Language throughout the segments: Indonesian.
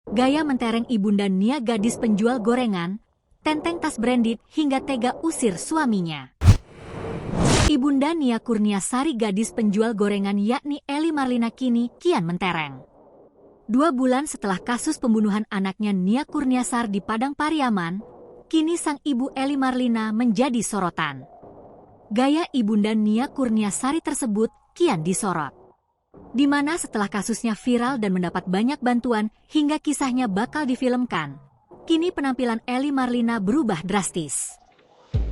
Gaya mentereng ibunda Nia gadis penjual gorengan, tenteng tas branded hingga tega usir suaminya. Ibunda Nia Kurniasari gadis penjual gorengan yakni Ely Marlina kini kian mentereng. 2 bulan setelah kasus pembunuhan anaknya Nia Kurniasari di Padang Pariaman, kini sang ibu Ely Marlina menjadi sorotan. Gaya ibunda Nia Kurniasari tersebut kian disorot, di mana setelah kasusnya viral dan mendapat banyak bantuan hingga kisahnya bakal difilmkan, kini penampilan Ely Marlina berubah drastis.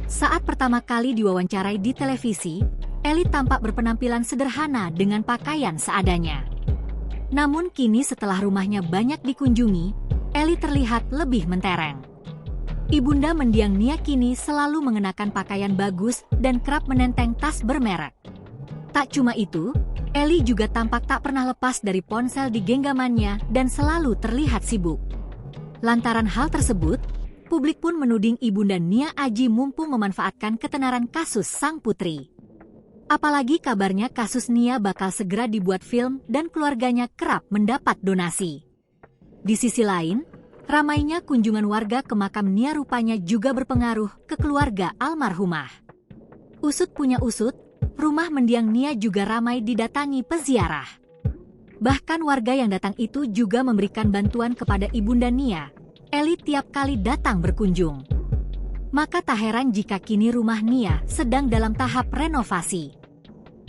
Saat pertama kali diwawancarai di televisi, Ely tampak berpenampilan sederhana dengan pakaian seadanya. Namun kini setelah rumahnya banyak dikunjungi, Ely terlihat lebih mentereng. Ibunda mendiang Nia kini selalu mengenakan pakaian bagus dan kerap menenteng tas bermerek. Tak cuma itu, Ely juga tampak tak pernah lepas dari ponsel di genggamannya dan selalu terlihat sibuk. Lantaran hal tersebut, publik pun menuding ibunda Nia Aji mumpung memanfaatkan ketenaran kasus sang putri. Apalagi kabarnya kasus Nia bakal segera dibuat film dan keluarganya kerap mendapat donasi. Di sisi lain, ramainya kunjungan warga ke makam Nia rupanya juga berpengaruh ke keluarga almarhumah. Usut punya usut, rumah mendiang Nia juga ramai didatangi peziarah. Bahkan warga yang datang itu juga memberikan bantuan kepada ibunda Nia, Ely tiap kali datang berkunjung. Maka tak heran jika kini rumah Nia sedang dalam tahap renovasi.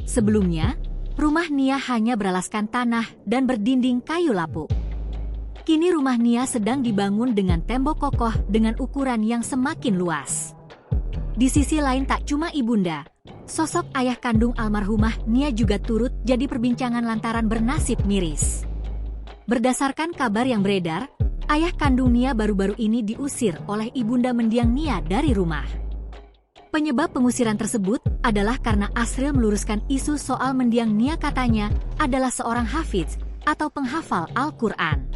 Sebelumnya, rumah Nia hanya beralaskan tanah dan berdinding kayu lapuk. Kini rumah Nia sedang dibangun dengan tembok kokoh dengan ukuran yang semakin luas. Di sisi lain tak cuma ibunda, sosok ayah kandung almarhumah Nia juga turut jadi perbincangan lantaran bernasib miris. Berdasarkan kabar yang beredar, ayah kandung Nia baru-baru ini diusir oleh ibunda mendiang Nia dari rumah. Penyebab pengusiran tersebut adalah karena Asril meluruskan isu soal mendiang Nia katanya adalah seorang hafiz atau penghafal Al-Quran.